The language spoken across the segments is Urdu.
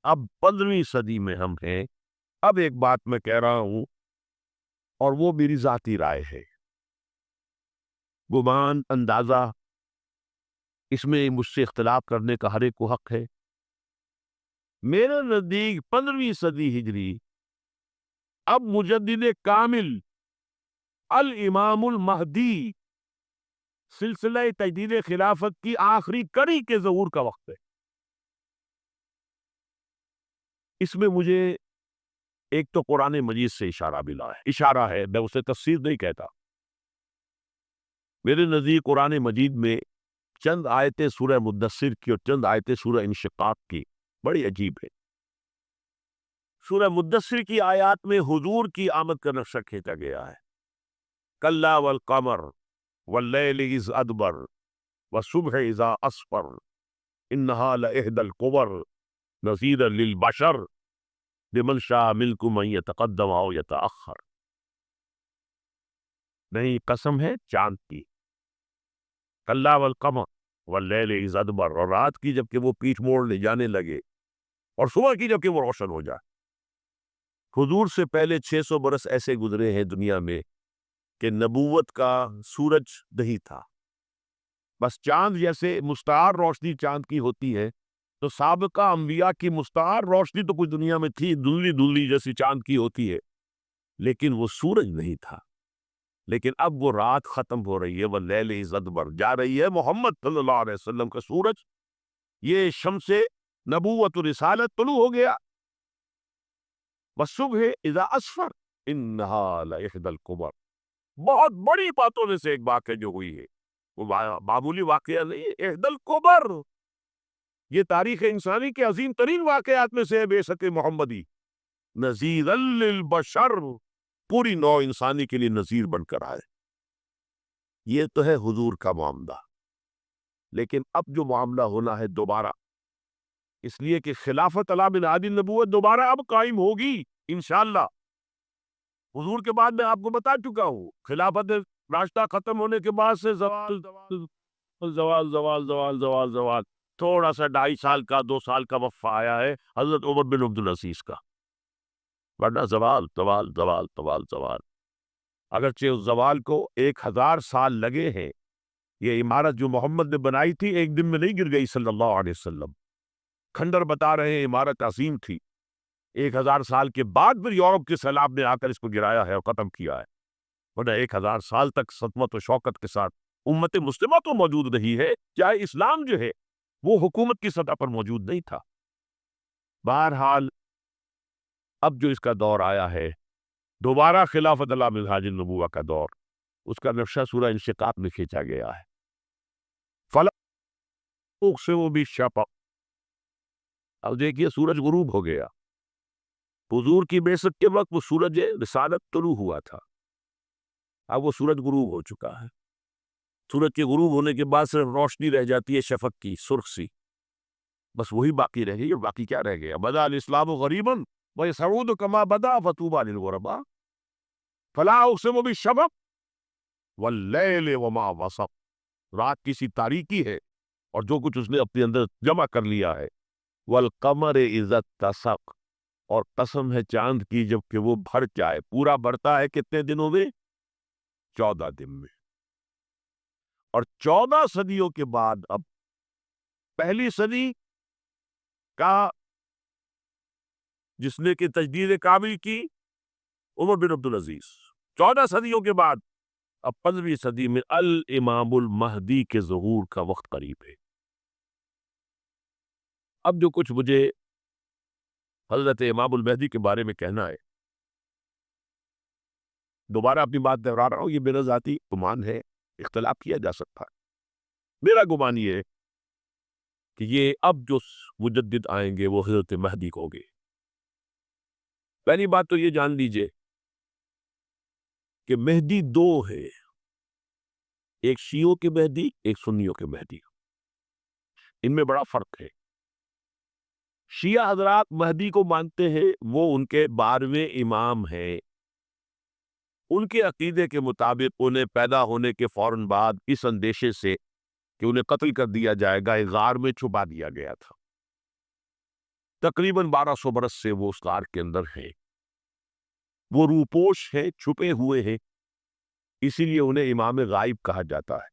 اب 15ویں صدی میں ہم ہیں۔ اب ایک بات میں کہہ رہا ہوں اور وہ میری ذاتی رائے ہے، گمان اندازہ اس میں مجھ سے اختلاف کرنے کا ہر ایک کو حق ہے۔ میرے نزدیک 15ویں صدی ہجری اب مجدد کامل الامام المہدی سلسلہ تجدید خلافت کی آخری کڑی کے ظہور کا وقت ہے۔ اس میں مجھے ایک تو قرآن مجید سے اشارہ ملا ہے، اشارہ ہے، میں اسے تفسیر نہیں کہتا۔ میرے نزدیک قرآن مجید میں چند آیتیں سورہ مدثر کی اور چند آیتیں سورہ انشقاق کی بڑی عجیب ہے۔ سورہ مدثر کی آیات میں حضور کی آمد کا نقشہ کھینچا گیا ہے، کلا والقمر واللیل اذ ادبر والصبح اذا اسفر انہا لإحدی الکبر نذیرا للبشر لمن شاء منکم ان یتقدم او یتأخر۔ نہیں، قسم ہے چاند کی، کلا والقمر واللیل اذ ادبر، اور رات کی جبکہ وہ پیٹھ موڑ لے جانے لگے، اور صبح کی جبکہ وہ روشن ہو جائے۔ حضور سے پہلے 600 برس ایسے گزرے ہیں دنیا میں کہ نبوت کا سورج نہیں تھا، بس چاند جیسے مستعار روشنی چاند کی ہوتی ہے، تو سابقہ انبیاء کی مستعار روشنی تو کچھ دنیا میں تھی، دھندلی دھندلی جیسی چاند کی ہوتی ہے، لیکن وہ سورج نہیں تھا۔ لیکن اب وہ رات ختم ہو رہی ہے، وہ لیل اذ ادبر جا رہی ہے، محمد صلی اللہ علیہ وسلم کا سورج، یہ شمس نبوت و رسالت طلوع ہو گیا۔ والصبح اذا اسفر انہا لإحدی الکبر، بہت بڑی باتوں میں سے ایک واقعہ جو ہوئی ہے، وہ معمولی واقعہ نہیں ہے، احدی الکبر، یہ تاریخ انسانی کے عظیم ترین واقعات میں سے ہے، بے شک محمدی نذیرا للبشر، پوری نوع انسانی کے لیے نذیر بن کر آئے۔ یہ تو ہے حضور کا معاملہ، لیکن اب جو معاملہ ہونا ہے دوبارہ، اس لیے کہ خلافت علی بنیاد النبوت دوبارہ اب قائم ہوگی انشاءاللہ۔ حضور کے بعد میں آپ کو بتا چکا ہوں، خلافت راستہ ختم ہونے کے بعد سے زوال زوال زوال زوال زوال زوال زوال، تھوڑا سا 2.5 سال کا 2 سال کا وقفہ آیا ہے حضرت عمر بن عبدالعزیز کا، ورنہ زوال زوال زوال زوال زوال۔ اگرچہ اس زوال کو 1000 سال لگے ہیں، یہ عمارت جو محمد نے بنائی تھی ایک دن میں نہیں گر گئی صلی اللہ علیہ وسلم، کھنڈر بتا رہے ہیں عمارت عظیم تھی، 1000 سال کے بعد پھر یورپ کے سیلاب نے آ کر اس کو گرایا ہے اور ختم کیا ہے، ورنہ 1000 سال تک صدمت و شوکت کے ساتھ امت مسلمہ تو موجود رہی ہے، چاہے اسلام جو ہے وہ حکومت کی سطح پر موجود نہیں تھا۔ بہرحال اب جو اس کا دور آیا ہے، دوبارہ خلافت علی منہاج النبوہ کا دور، اس کا نقشہ سورہ انشقاق میں کھینچا گیا ہے۔ فلا اقسم بالشفق، اب دیکھیے سورج غروب ہو گیا، حضور کی بعثت کے وقت وہ سورج رسالت طلوع ہوا تھا، اب وہ سورج غروب ہو چکا ہے۔ سورج کے غروب ہونے کے بعد صرف روشنی رہ جاتی ہے شفق کی، سرخ سی، بس وہی باقی رہ گئی، اور باقی کیا رہ گیا؟ بدا الاسلام غریبا ویسعود کما بدا فطوبی للغرباء، فلا اقسم بالشفق واللیل وما وسق، رات کی سی تاریکی ہے اور جو کچھ اس نے اپنے اندر جمع کر لیا ہے، والقمر اذا اتسق، اور قسم ہے چاند کی جب کہ وہ بھر جائے، پورا بھرتا ہے کتنے دنوں میں؟ 14 دن میں۔ اور 14 صدیوں کے بعد اب پہلی صدی کا جس نے کہ تجدید کامل کی عمر بن عبدالعزیز، 14 صدیوں کے بعد اب 15ویں صدی میں الامام المہدی کے ظہور کا وقت قریب ہے۔ اب جو کچھ مجھے حضرت امام المہدی کے بارے میں کہنا ہے، دوبارہ اپنی بات دہرا رہا ہوں، یہ میرا ذاتی گمان ہے، اختلاف کیا جا سکتا ہے۔ میرا گمان یہ ہے کہ یہ اب جو مجدد آئیں گے وہ حضرت مہدی ہوں گے۔ پہلی بات تو یہ جان لیجئے کہ مہدی دو ہے، ایک شیعوں کے مہدی، ایک سنیوں کے مہدی، ان میں بڑا فرق ہے۔ شیعہ حضرات مہدی کو مانتے ہیں، وہ ان کے 12ویں امام ہیں، ان کے عقیدے کے مطابق انہیں پیدا ہونے کے فوراً بعد اس اندیشے سے کہ انہیں قتل کر دیا جائے گا، ایک غار میں چھپا دیا گیا تھا۔ تقریباً 1200 برس سے وہ اس غار کے اندر ہے، وہ روپوش ہے، چھپے ہوئے ہیں، اسی لیے انہیں امام غائب کہا جاتا ہے،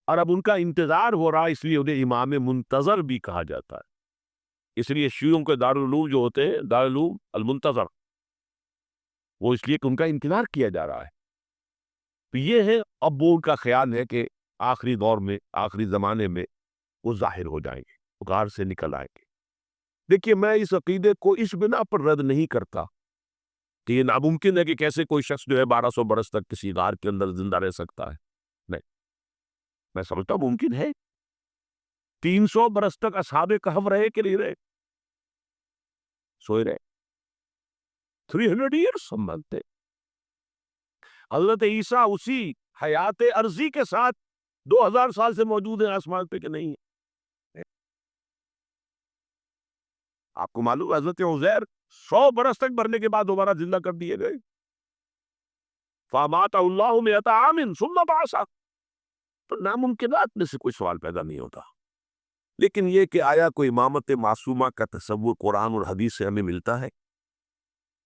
اور اب ان کا انتظار ہو رہا ہے، اس لیے انہیں امام منتظر بھی کہا جاتا ہے۔ اس لیے شیعوں کے دارالعلوم جو ہوتے ہیں، دارالعلوم المنتظر، وہ اس لیے کہ ان کا انتظار کیا جا رہا ہے۔ تو یہ ہے، اب وہ ان کا خیال ہے کہ آخری دور میں، آخری زمانے میں وہ ظاہر ہو جائیں گے، وہ غار سے نکل آئیں گے۔ دیکھیے، میں اس عقیدے کو اس بنا پر رد نہیں کرتا کہ یہ ناممکن ہے کہ کیسے کوئی شخص جو ہے 1200 برس تک کسی غار کے اندر زندہ رہ سکتا ہے۔ نہیں، میں سمجھتا ہوں ممکن ہے۔ 300 برس تک اصحاب کہف رہے کہ نہیں رہے؟ سوئے رہے۔ 300 ایئرس ہم مانتے ہیں۔ حضرت عیسیٰ اسی حیات عرضی کے ساتھ 2000 سال سے موجود ہیں آسمان پہ کہ نہیں ہے؟ آپ کو معلوم ہے حضرت عزیر 100 برس تک مرنے کے بعد دوبارہ زندہ کر دیے گئے۔ فَأَمَاتَهُ اللَّهُ مِئَةَ عَامٍ ثُمَّ بَعَثَهُ۔ تو ناممکنات میں سے کوئی سوال پیدا نہیں ہوتا۔ لیکن یہ کہ آیا کوئی امامت معصومہ کا تصور قرآن اور حدیث سے ہمیں ملتا ہے؟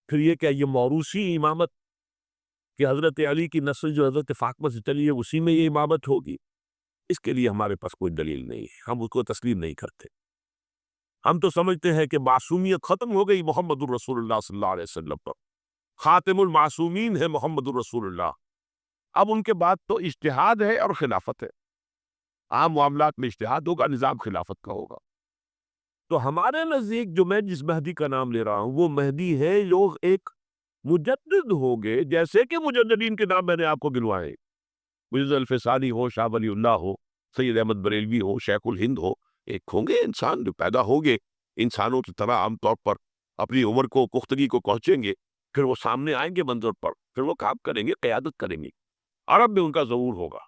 پھر یہ کہ یہ موروثی امامت کہ حضرت علی کی نسل جو حضرت فاطمہ سے چلی ہے اسی میں یہ امامت ہوگی، اس کے لیے ہمارے پاس کوئی دلیل نہیں ہے، ہم اس کو تسلیم نہیں کرتے۔ ہم تو سمجھتے ہیں کہ معصومیت ختم ہو گئی محمد الرسول اللہ صلی اللہ علیہ وسلم پر، خاتم المعصومین ہے محمد الرسول اللہ۔ اب ان کے بعد تو اجتہاد ہے اور خلافت ہے، عام معاملات میں اجتہاد ہوگا، نظام خلافت کا ہوگا۔ تو ہمارے نزدیک جو میں جس مہدی کا نام لے رہا ہوں وہ مہدی ہے جو ایک مجدد ہوگے، جیسے کہ مجددین کے نام میں نے آپ کو گنوائے، مجد الفسانی ہو، شاہ ولی اللہ ہو، سید احمد بریلوی ہو، شیخ الہند ہو، ایک ہوں گے انسان جو پیدا ہوگے انسانوں کی طرح عام طور پر اپنی عمر کو، پختگی کو پہنچیں گے، پھر وہ سامنے آئیں گے منظر پر، پھر وہ کام کریں گے، قیادت کریں گے، عرب میں ان کا ظہور ہوگا۔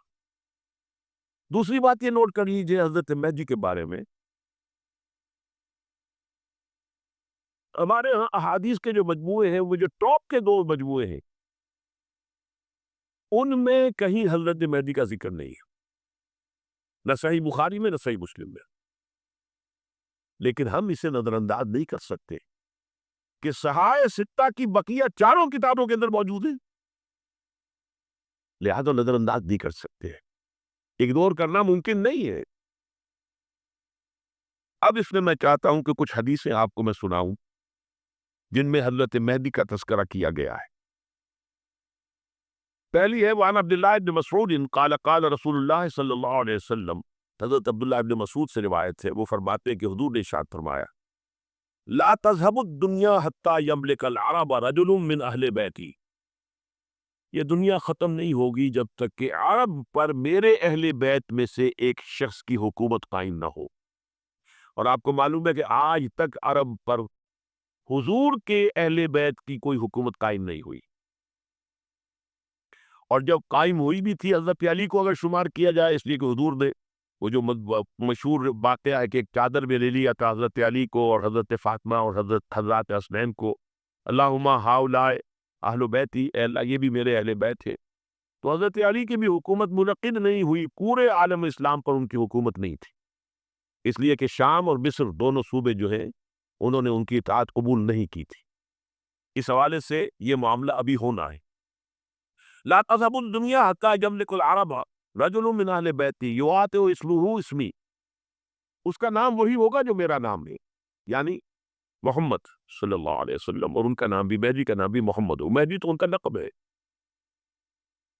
دوسری بات یہ نوٹ کر لیجئے حضرت مہدی کے بارے میں، ہمارے ہاں احادیث کے جو مجموعے ہیں، وہ جو ٹاپ کے 2 مجموعے ہیں، ان میں کہیں حضرت مہدی کا ذکر نہیں ہے، نہ صحیح بخاری میں نہ صحیح مسلم میں۔ لیکن ہم اسے نظر انداز نہیں کر سکتے کہ صحائح ستہ کی بقیہ 4 کتابوں کے اندر موجود ہیں، لہذا نظر انداز نہیں کر سکتے، اگنور کرنا ممکن نہیں ہے۔ اب اس میں میں چاہتا ہوں کہ کچھ حدیثیں آپ کو میں سناؤں جن میں حضرت مہدی کا تذکرہ کیا گیا ہے۔ پہلی ہے وعن عبداللہ ابن مسعود قال قال رسول اللہ صلی اللہ علیہ وسلم، حضرت عبداللہ ابن مسعود سے روایت ہے، وہ فرماتے ہیں کہ حضور نے ارشاد فرمایا لا تذهب الدنیا حتی یملک العرب رجل من اہل بیتی، یہ دنیا ختم نہیں ہوگی جب تک کہ عرب پر میرے اہل بیت میں سے ایک شخص کی حکومت قائم نہ ہو۔ اور آپ کو معلوم ہے کہ آج تک عرب پر حضور کے اہل بیت کی کوئی حکومت قائم نہیں ہوئی، اور جب قائم ہوئی بھی تھی حضرت علی کو اگر شمار کیا جائے، اس لیے کہ حضور نے وہ جو مشہور واقعہ ہے کہ ایک چادر میں لے لیا تھا حضرت علی کو اور حضرت فاطمہ اور حضرت حسنین کو، اللہم ہؤلاء اہل بیتی، اے اللہ یہ بھی میرے اہل بیت ہے۔ تو حضرت علی کی بھی حکومت منعقد نہیں ہوئی، پورے عالم اسلام پر ان کی حکومت نہیں تھی، اس لیے کہ شام اور مصر دونوں صوبے جو ہیں انہوں نے ان کی اطاعت قبول نہیں کی تھی۔ اس حوالے سے یہ معاملہ ابھی ہونا ہے۔ لا تذهب الدنیا حتی یملک العرب رجل من اہل بیتی یواطئ اسمہ اسمی، اس کا نام وہی ہوگا جو میرا نام ہے، یعنی محمد صلی اللہ علیہ وسلم، اور ان کا نام بھی، مہدی کا نام بھی محمد ہو، مہدی تو ان کا لقب ہے۔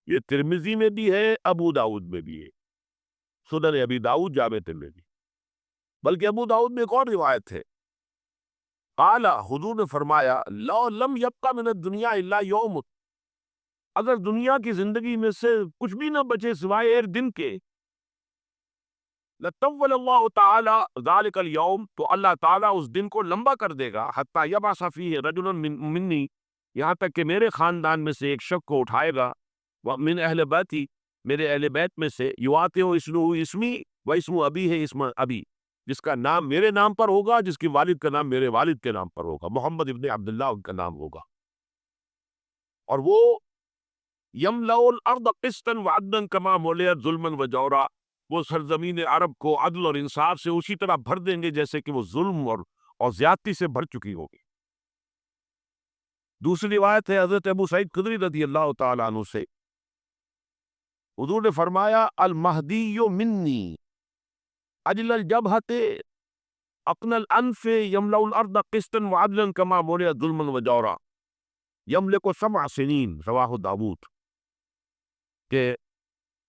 یہ ترمذی میں بھی ہے، ابو داؤد میں بھی ہے، سنن ابی داؤد، جامع ترمذی، بلکہ ابو داؤد میں ایک اور روایت ہے، قال حضور نے فرمایا لو لم یبقى من الدنیا الا یوم، اگر دنیا کی زندگی میں سے کچھ بھی نہ بچے سوائے ایک دن کے، لطول اللہ تعالی ذلک اليوم، تو اللہ تعالیٰ اس دن کو لمبا کر دے گا، حتی یبعث فیہ رجل منی، یہاں تک کہ میرے خاندان میں سے ایک شخص کو اٹھائے گا، من اہل بیتی، میرے اہل بیت میں سے، یواطئ اسمہ اسمی و اسم ابی ہے اسم ابی، جس کا نام میرے نام پر ہوگا، جس کی والد کا نام میرے والد کے نام پر ہوگا، محمد ابن عبداللہ ان کا نام ہوگا، اور وہ یملأ الارض قسطا وعدلا کما ملئت ظلما وجورا، وہ سرزمین عرب کو عدل اور انصاف سے اسی طرح بھر دیں گے جیسے کہ وہ ظلم اور اور زیادتی سے بھر چکی ہوگی۔ دوسری روایت ہے حضرت ابو سعید خدری رضی اللہ تعالیٰ عنہ سے، حضور نے فرمایا المہدی منی اجل الجبہۃ اقن الانف یملأ الارض قسطا وعدلا کما ملئت ظلما وجورا یملک 7 سنین، رواہ داود، کہ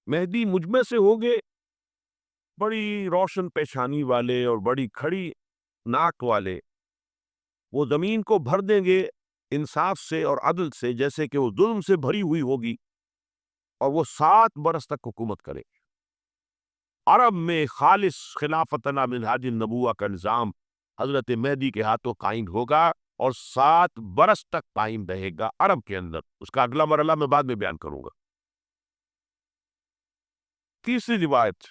مہدی مجھ میں سے ہوگے بڑی روشن پیشانی والے اور بڑی کھڑی ناک والے، وہ زمین کو بھر دیں گے انصاف سے اور عدل سے جیسے کہ وہ ظلم سے بھری ہوئی ہوگی، اور وہ 7 برس تک حکومت کرے۔ عرب میں خالص خلافتنا منہاج النبوہ کا نظام حضرت مہدی کے ہاتھوں قائم ہوگا اور 7 برس تک قائم رہے گا عرب کے اندر۔ اس کا اگلا مرحلہ میں بعد میں بیان کروں گا۔ تیسری روایت،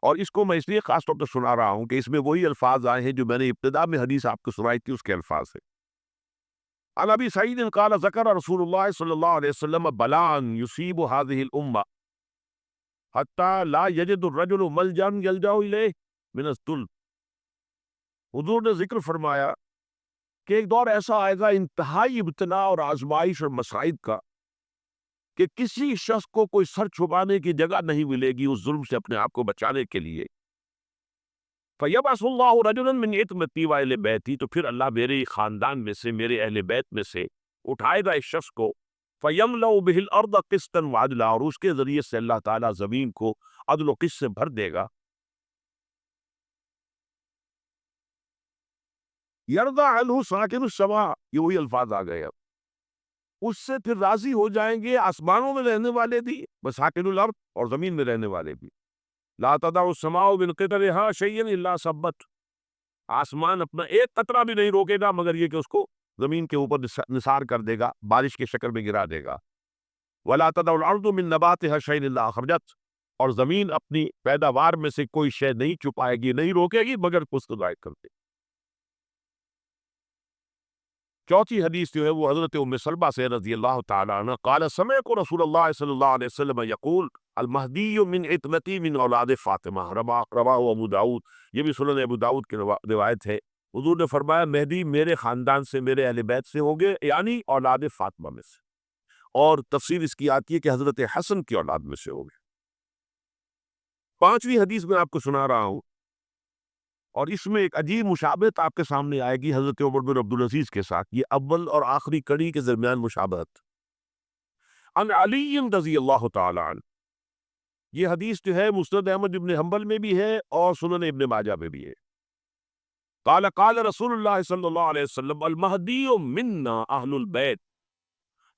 اور اس کو میں اس لیے خاص طور پر سنا رہا ہوں کہ اس میں وہی الفاظ آئے ہیں جو میں نے ابتدا میں حدیث آپ کو سنائی تھی، اس کے الفاظ ہیں۔ عن ابی سعید قال ذکر رسول اللہ صلی اللہ علیہ وسلم بلاء یصیب هذه الامہ حتی لا یجد الرجل ملجا یلجا الیہ من الذل۔ حضور نے ذکر فرمایا کہ ایک دور ایسا آئے گا انتہائی ابتلا اور آزمائش اور مصائب کا کہ کسی شخص کو کوئی سر چھپانے کی جگہ نہیں ملے گی اس ظلم سے اپنے آپ کو بچانے کے لیے۔ فَيَبْعَثُ اللَّهُ رَجُلًا مِّنْ عِتْمَتِي وَأَهْلِ بَيْتِي، تو پھر اللہ میرے خاندان میں سے، میرے اہل بیت میں سے اٹھائے گا اس شخص کو، فَيَمْلَأُ بِهِ الْأَرْضَ قِسْطًا وَعَدْلًا، اور اس کے ذریعے سے اللہ تعالیٰ زمین کو عدل و قسط سے بھر دے گا۔ يَرْضَى عَنْهُ سَاكِنُ السَّمَاءِ، یہ وہی الفاظ آ گئے اب، اس سے پھر راضی ہو جائیں گے آسمانوں میں رہنے والے بھی، وَسَاكِنُ الْأَرْضِ، اور زمین میں رہنے والے بھی۔ لا تدع السماء من قطرها شيئا الا ثبت، آسمان اپنا ایک قطرہ بھی نہیں روکے گا مگر یہ کہ اس کو زمین کے اوپر نثار کر دے گا، بارش کی شکل میں گرا دے گا۔ ولا تدع الارض من نباتها شيئا الا اخرجت، اور زمین اپنی پیداوار میں سے کوئی شے نہیں چھپائے گی، نہیں روکے گی مگر اس کو ظاہر کر دے گی۔ چوتھی حدیث جو ہے وہ حضرت ام سلمہ سے رضی اللہ تعالی عنہ قال سمعت رسول اللہ صلی اللہ علیہ وسلم یقول المہدی من عتمتی من اولاد فاطمہ، رواہ ابو داود، یہ بھی سنن ابو داود کی روایت ہے۔ حضور نے فرمایا مہدی میرے خاندان سے، میرے اہل بیت سے ہوں گے، یعنی اولاد فاطمہ میں سے، اور تفسیر اس کی آتی ہے کہ حضرت حسن کی اولاد میں سے ہوں گے۔ پانچویں حدیث میں آپ کو سنا رہا ہوں، اور اس میں ایک عجیب مشابہت آپ کے سامنے آئے گی حضرت عمر بن عبدالعزیز کے ساتھ، یہ اول اور آخری کڑی کے درمیان مشابہت۔ عن علی رضی اللہ تعالی عنہ، یہ حدیث جو ہے مسند احمد ابن حنبل میں بھی ہے اور سنن ابن ماجہ میں بھی ہے۔ قال قال رسول اللہ صلی اللہ علیہ وسلم المہدی منا اہل البیت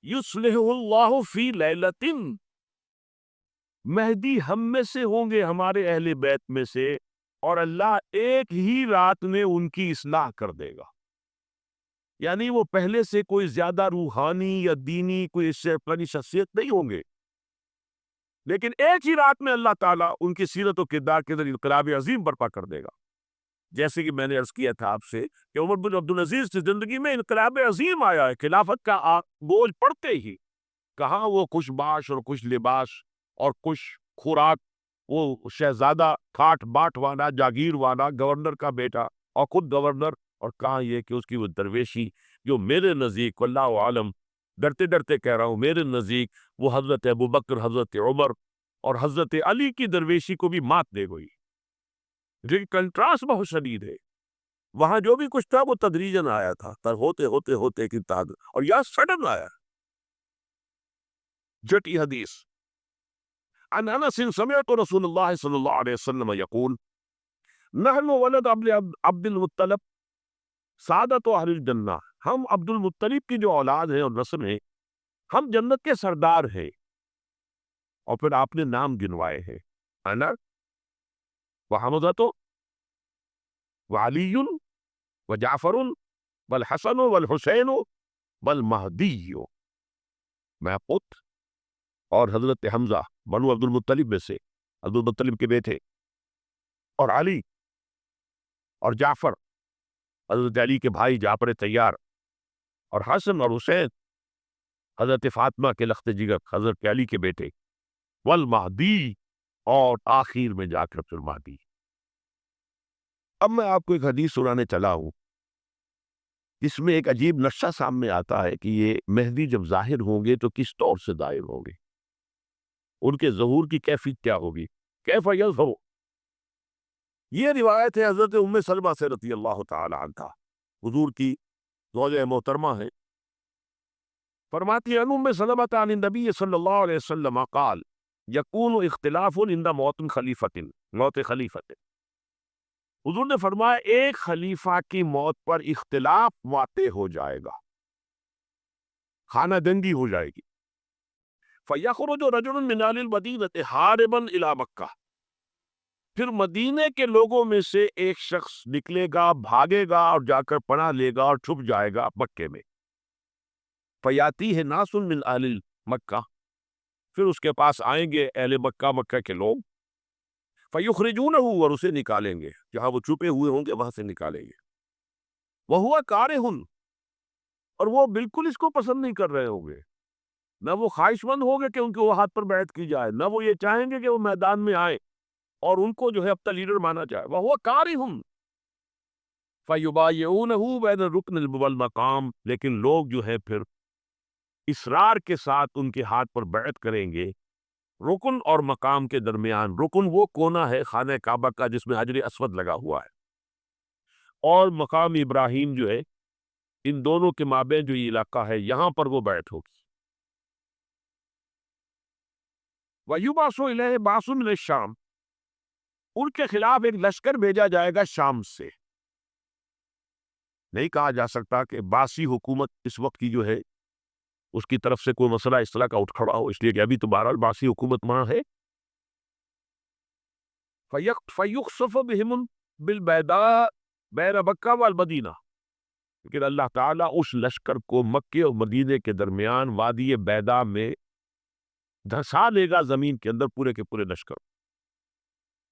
یصلح اللہ فی لیلۃ، مہدی ہم میں سے ہوں گے، ہمارے اہل بیت میں سے، اور اللہ ایک ہی رات میں ان کی اصلاح کر دے گا۔ یعنی وہ پہلے سے کوئی زیادہ روحانی یا دینی کوئی اس سے پرانی شخصیت نہیں ہوں گے، لیکن ایک ہی رات میں اللہ تعالیٰ ان کی سیرت و کردار کے اندر انقلاب عظیم برپا کر دے گا۔ جیسے کہ میں نے عرض کیا تھا آپ سے کہ عمر بن عبدالعزیز کی زندگی میں انقلاب عظیم آیا ہے، خلافت کا بوجھ پڑتے ہی کہاں وہ خوش باش اور خوش لباس اور خوش خوراک، وہ شہزادہ کھاٹ باٹ والا، جاگیر والا، گورنر کا بیٹا اور خود گورنر، اور کہاں یہ کہ اس کی وہ درویشی جو میرے نزدیک واللہ عالم، ڈرتے ڈرتے کہہ رہا ہوں، میرے نزدیک وہ حضرت ابوبکر، حضرت عمر اور حضرت علی کی درویشی کو بھی مات دے گئی، جو کنٹراسٹ بہت شدید ہے۔ وہاں جو بھی کچھ تھا وہ تدریجاً آیا تھا، پر ہوتے ہوتے ہوتے کی تعداد، اور یا سڈن آیا۔ جٹی حدیث عن انس سمعت رسول اللہ صلی اللہ علیہ وسلم یقول نحن ولد عبد المطلب سعادت اہل الجنہ، ہم عبد المطلب کی جو اولاد ہیں اور نسل ہیں، ہم جنت کے سردار ہیں۔ اور پھر آپ نے نام گنوائے ہیں، انا وحمزۃ وعلی وجعفر والحسن والحسین والمہدی، میں پت اور حضرت حمزہ بنو عبد المطلب میں سے، عبد المطلب کے بیٹے، اور علی اور جعفر حضرت علی کے بھائی جعفر طیار، اور حسن اور حسین حضرت فاطمہ کے لخت جگر حضرت علی کے بیٹے، والمہدی، اور آخر میں جا کر پھر مہدی۔ اب میں آپ کو ایک حدیث سنانے چلا ہوں، اس میں ایک عجیب نقشہ سامنے آتا ہے کہ یہ مہدی جب ظاہر ہوں گے تو کس طور سے ظاہر ہوں گے، ان کے ظہور کی کیفیت کیا ہوگی، کیف یظہر۔ یہ روایت ہے حضرت ام سلمہ سے رضی اللہ تعالی عنہا، حضور کی زوجہ محترمہ ہے، فرماتی ہیں ام سلمہ عن النبی صلی اللہ علیہ وسلم قال یکون اختلاف عند موت خلیفۃ، موت خلیفۃ، حضور نے فرمایا ایک خلیفہ کی موت پر اختلاف واقع ہو جائے گا، خانہ جنگی ہو جائے گی۔ فَيَخْرُجُ رَجُلٌ مِّنْ أَهْلِ الْمَدِينَةِ حَارِبًا إِلَىٰ مَكَّةَ، پھر مدینے کے لوگوں میں سے ایک شخص نکلے گا، بھاگے گا اور جا کر پناہ لے گا اور چھپ جائے گا مکے میں۔ فَيَأْتِيهِ نَاسٌ مِّنْ أَهْلِ مکہ، پھر اس کے پاس آئیں گے اہل مکہ، مکہ کے لوگ، فَيُخْرِجُونَهُ، اور اسے نکالیں گے، جہاں وہ چھپے ہوئے ہوں گے وہاں سے نکالیں گے۔ وَهُوَ كَارِهٌ، اور وہ بالکل اس کو پسند نہیں کر رہے ہوں گے، نہ وہ خواہش مند ہوں گے کہ ان کے وہ ہاتھ پر بیعت کی جائے، نہ وہ یہ چاہیں گے کہ وہ میدان میں آئیں اور ان کو جو ہے اپنا لیڈر مانا جائے۔ وَهُوَ كَارِهٌ فَيُبَايِعُونَهُ بَيْنَ الرُّكْنِ وَالْمَقَامِ، لیکن لوگ جو ہے پھر اصرار کے ساتھ ان کے ہاتھ پر بیعت کریں گے رکن اور مقام کے درمیان۔ رکن وہ کونا ہے خانہ کعبہ کا جس میں حجر اسود لگا ہوا ہے، اور مقام ابراہیم جو ہے، ان دونوں کے مابین جو یہ علاقہ ہے یہاں پر وہ بیعت ہوگی۔ وَيُبْعَثُ إِلَيْهِ بَعْثٌ مِّنَ الشَّامِ، ان کے خلاف ایک لشکر بھیجا جائے گا شام سے۔ نہیں کہا جا سکتا کہ باسی حکومت اس وقت کی جو ہے اس کی طرف سے کوئی مسئلہ اس طرح کا اٹھ کھڑا ہو، اس لیے کہ ابھی تو بہرحال باسی حکومت وہاں ہے۔ فَيُخْسَفُ بِهِمْ بِالْبَيْضَاءِ بَيْنَ مَكَّةَ وَالْمَدِينَةِ، لیکن اللہ تعالیٰ اس لشکر کو مکے اور مدینے کے درمیان وادی بیضاء میں دھسا لے گا، زمین کے اندر پورے کے پورے لشکر۔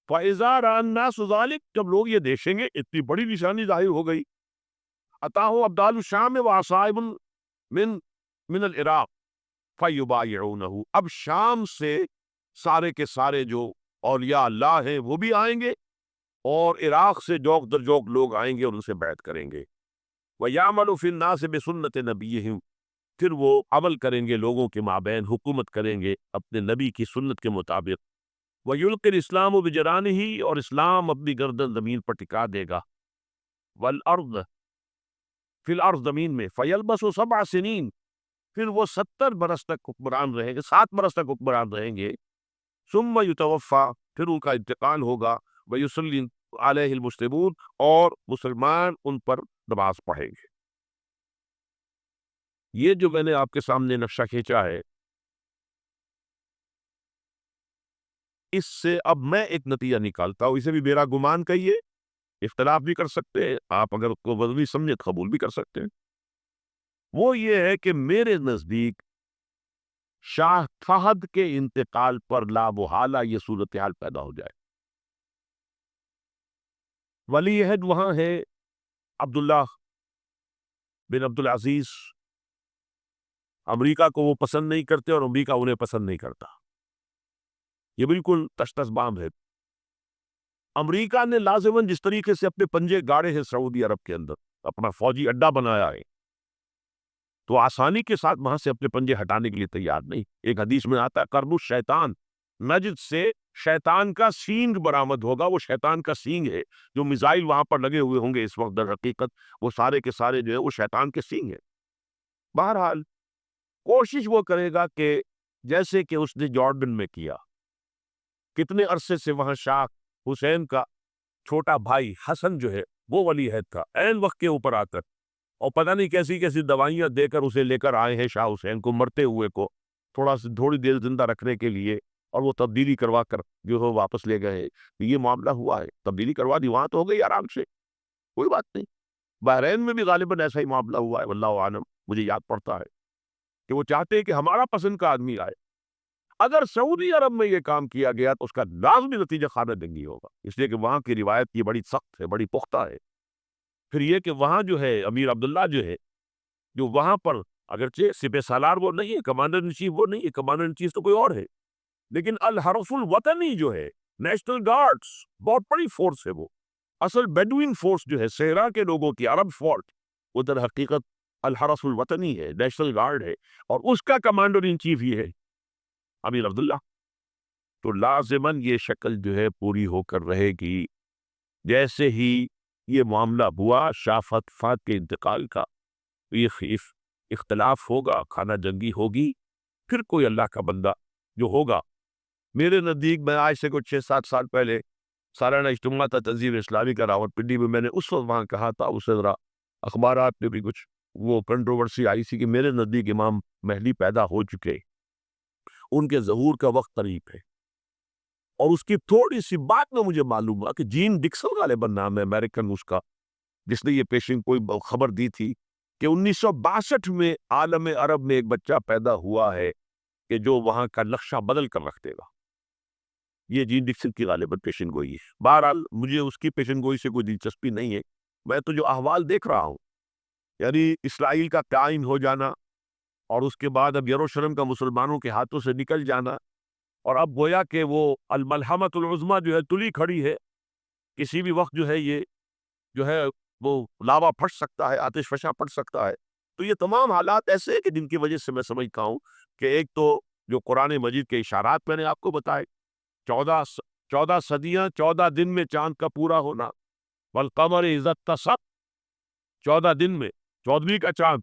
فَإِذَا رَأَى النَّاسُ ذَلِكَ، جب لوگ یہ دیکھیں گے اتنی بڑی نشانی ظاہر ہو گئی، أَتَاهُ أَبْدَالُ الشَّامِ وَعَصَائِبٌ من العراق فَيُبَايِعُونَهُ، اب شام سے سارے کے سارے جو اولیاء اللہ ہیں وہ بھی آئیں گے، اور عراق سے جوک در جوک لوگ آئیں گے اور ان سے بیعت کریں گے۔ وَيَعْمَلُ فِي النَّاسِ بِسُنَّةِ نَبِيِّهِمْ، پھر وہ عمل کریں گے لوگوں کے مابین، حکومت کریں گے اپنے نبی کی سنت کے مطابق۔ وَيُلْقِي الْإِسْلَامُ بِجَرَانِهِ، اور اسلام اپنی گردن زمین پر ٹکا دے گا۔ وَالْأَرْض فی الارض، زمین میں۔ فَيَلْبَسُ 7 سنین، پھر وہ 70 برس تک حکمران رہیں گے، 7 برس تک حکمران رہیں گے۔ ثم یتوفا، پھر ان کا انتقال ہوگا۔ ویصلی علیہ المسلمون، اور مسلمان ان پر نماز پڑھیں گے۔ یہ جو میں نے آپ کے سامنے نقشہ کھینچا ہے، اس سے اب میں ایک نتیجہ نکالتا ہوں، اسے بھی میرا گمان کہیے، اختلاف بھی کر سکتے ہیں آپ، اگر اس کو وضعی سمجھے قبول بھی کر سکتے ہیں۔ وہ یہ ہے کہ میرے نزدیک شاہ فہد کے انتقال پر لا محالہ یہ صورتحال پیدا ہو جائے۔ ولی عہد وہاں ہے عبداللہ بن عبدالعزیز، امریکہ کو وہ پسند نہیں کرتے اور امریکہ انہیں پسند نہیں کرتا، یہ بالکل تش تش بام ہے۔ امریکہ نے لازماً جس طریقے سے اپنے پنجے گاڑے ہیں سعودی عرب کے اندر، اپنا فوجی اڈا بنایا ہے، تو آسانی کے ساتھ وہاں سے اپنے پنجے ہٹانے کے لیے تیار نہیں۔ ایک حدیث میں آتا ہے قرن الشیطان، نجد سے شیطان کا سینگ برآمد ہوگا، وہ شیطان کا سینگ ہے، جو میزائل وہاں پر لگے ہوئے ہوں گے اس وقت، در حقیقت وہ سارے کے سارے جو ہے وہ شیطان کے سینگ ہیں۔ بہرحال کوشش وہ کرے گا کہ جیسے کہ اس نے جارڈن میں کیا، کتنے عرصے سے وہاں شاہ حسین کا چھوٹا بھائی حسن جو ہے وہ ولی عہد تھا، عین وقت کے اوپر آ کر، اور پتہ نہیں کیسی کیسی دوائیاں دے کر اسے لے کر آئے ہیں شاہ حسین کو، مرتے ہوئے کو تھوڑی دیر زندہ رکھنے کے لیے، اور وہ تبدیلی کروا کر جو ہے واپس لے گئے۔ یہ معاملہ ہوا ہے، تبدیلی کروا دی وہاں تو ہو گئی آرام سے، کوئی بات نہیں۔ بحرین میں بھی غالباً ایسا ہی معاملہ ہوا ہے، واللہ عالم، مجھے یاد پڑتا ہے کہ وہ چاہتے ہیں کہ ہمارا پسند کا آدمی آئے۔ اگر سعودی عرب میں یہ کام کیا گیا تو اس کا لازمی نتیجہ خانہ جنگی ہوگا، اس لیے کہ وہاں کی روایت یہ بڑی سخت ہے، بڑی پختہ ہے۔ پھر یہ کہ وہاں جو ہے امیر عبداللہ جو ہے، جو وہاں پر اگرچہ سپہ سالار وہ نہیں ہے، کمانڈر ان چیف وہ نہیں ہے، کمانڈر ان چیف تو کوئی اور ہے، لیکن الحرس الوطنی جو ہے، نیشنل گارڈز، بہت بڑی فورس ہے وہ، اصل بیڈوین فورس جو ہے صحرا کے لوگوں کی، عرب فورس، وہ در حقیقت الحرس الوطنی ہے، نیشنل گارڈ ہے، اور اس کا کمانڈر ان چیف یہ ہے امیر عبداللہ. تو لازماً یہ شکل جو ہے پوری ہو کر رہے گی. جیسے ہی یہ معاملہ ہوا شاہ فات کے انتقال کا، یہ اختلاف ہوگا، خانہ جنگی ہوگی، پھر کوئی اللہ کا بندہ جو ہوگا. میرے نزدیک، میں آج سے کچھ 6-7 سال پہلے سالانہ اجتماع تھا تنظیم اسلامی کا راولپنڈی میں، میں نے اس وقت وہاں کہا تھا، اسے ذرا اخبارات میں بھی کچھ وہ کنٹروورسی آئی تھی کہ میرے نزدیک امام مہدی پیدا ہو چکے، ان کے ظہور کا وقت قریب ہے. اور اس کی تھوڑی سی بات میں مجھے معلوم ہوا کہ جین ڈکسن غالباً نام ہے امریکن اس کا، جس نے یہ پیشن کوئی خبر دی تھی کہ 1962 میں عالم عرب میں ایک بچہ پیدا ہوا ہے کہ جو وہاں کا نقشہ بدل کر رکھ دے گا. یہ جین ڈکسن کی غالباً پیشن گوئی ہے. بہرحال مجھے اس کی پیشن گوئی سے کوئی دلچسپی نہیں ہے. میں تو جو احوال دیکھ رہا ہوں، یعنی اسرائیل کا قائم ہو جانا، اور اس کے بعد اب یروشلم کا مسلمانوں کے ہاتھوں سے نکل جانا، اور اب گویا کہ وہ الملحمۃ العظمیٰ جو ہے تلی کھڑی ہے. کسی بھی وقت جو ہے یہ جو ہے وہ لاوا پھٹ سکتا ہے، آتش فشاں پڑ سکتا ہے. تو یہ تمام حالات ایسے ہیں کہ جن کی وجہ سے میں سمجھتا ہوں کہ ایک تو جو قرآن مجید کے اشارات میں نے آپ کو بتائے، 14 صدیاں 14 دن میں چاند کا پورا ہونا، والقمر اذا اتسق، 14 دن میں 14ویں کا چاند.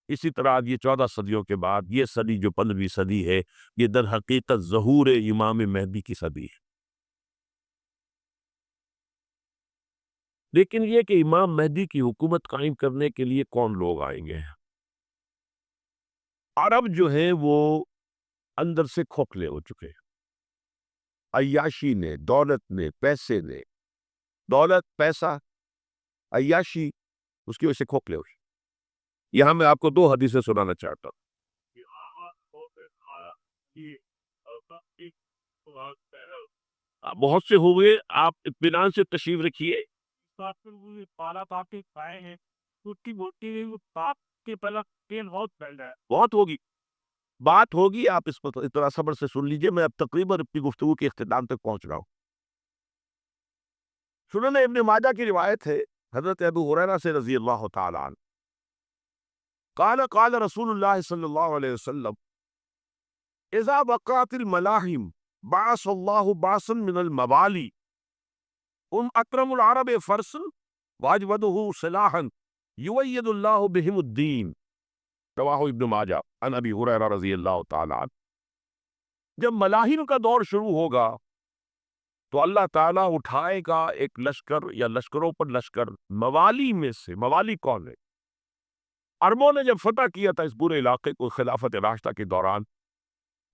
اسی طرح یہ 14 صدیوں کے بعد یہ صدی جو 15ویں صدی ہے، یہ در حقیقت ظہور امام مہدی کی صدی ہے. لیکن یہ کہ امام مہدی کی حکومت قائم کرنے کے لیے کون لوگ آئیں گے؟ عرب جو ہیں وہ اندر سے کھوکھلے ہو چکے، عیاشی نے، دولت نے، پیسے نے، دولت، پیسہ، عیاشی، اس کی وجہ سے کھوکھلے ہو. یہاں میں آپ کو 2 حدیثیں سنانا چاہتا ہوں. بہت سے ہوئے، آپ اطمینان سے تشریف رکھیے. بہت ہوگی، بات ہوگی، آپ اس پر اتنا صبر سے سن لیجئے. میں اب تقریباً اپنی گفتگو کے اختتام تک پہنچ رہا ہوں. سنن ابن ماجہ کی روایت ہے حضرت ابو ہریرہ سے رضی اللہ تعالیٰ عنہ، قال قال رسول اللہ صلی اللہ علیہ وسلم اذا وقعت الملاحم بعث اللہ بعثا من الموالی اکرم العرب فرسا واجودہ سلاحا یوید اللہ بہم الدین. رواہ ابن ماجہ عن ابی ہریرہ رضی اللہ تعالیٰ عنہ. جب ملاحم کا دور شروع ہوگا تو اللہ تعالیٰ اٹھائے گا ایک لشکر یا لشکروں پر لشکر موالی میں سے. موالی کون ہے؟ عربوں نے جب فتح کیا تھا اس پورے علاقے کو خلافت راشدہ کے دوران،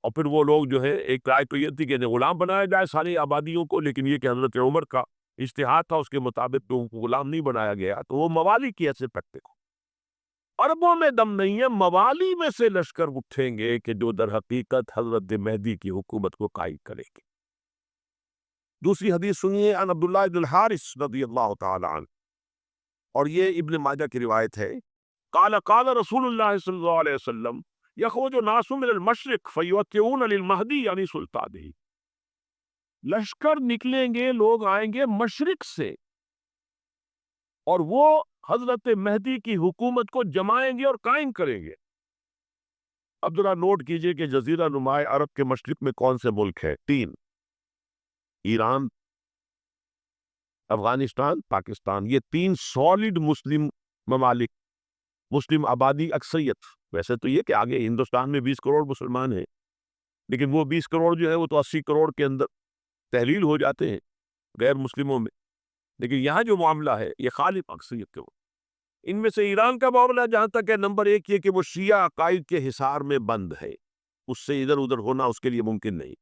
اور پھر وہ لوگ جو ہے، ایک رائے تو یہ تھی کہ غلام بنایا جائے ساری آبادیوں کو، لیکن یہ کہ حضرت عمر کا اجتہاد تھا، اس کے مطابق لوگوں کو غلام نہیں بنایا گیا، تو وہ موالی کی حیثیت رکھتے کو. عربوں میں دم نہیں ہے، موالی میں سے لشکر اٹھیں گے کہ جو در حقیقت حضرت مہدی کی حکومت کو قائم کریں گے. دوسری حدیث سنیے، عن عبداللہ بن الحارث رضی اللہ تعالی عنہ، اور یہ ابن ماجہ کی روایت ہے. قال قال رسول اللہ صلی اللہ علیہ وسلم یخرج ناس من المشرق فیوتعون للمہدی یعنی سلطانہ. لشکر نکلیں گے، لوگ آئیں گے مشرق سے، اور وہ حضرت مہدی کی حکومت کو جمائیں گے اور قائم کریں گے. اب ذرا نوٹ کیجئے کہ جزیرہ نما عرب کے مشرق میں کون سے ملک ہیں؟ 3: ایران، افغانستان، پاکستان. یہ 3 سالڈ مسلم ممالک، مسلم آبادی اکثریت. ویسے تو یہ کہ آگے ہندوستان میں 20 کروڑ مسلمان ہیں، لیکن وہ 20 کروڑ جو ہے وہ تو 80 کروڑ کے اندر تحلیل ہو جاتے ہیں غیر مسلموں میں. لیکن یہاں جو معاملہ ہے یہ غالب اکثریت کے. ان میں سے ایران کا معاملہ جہاں تک ہے، نمبر 1 یہ کہ وہ شیعہ عقائد کے حصار میں بند ہے، اس سے ادھر ادھر ہونا اس کے لیے ممکن نہیں.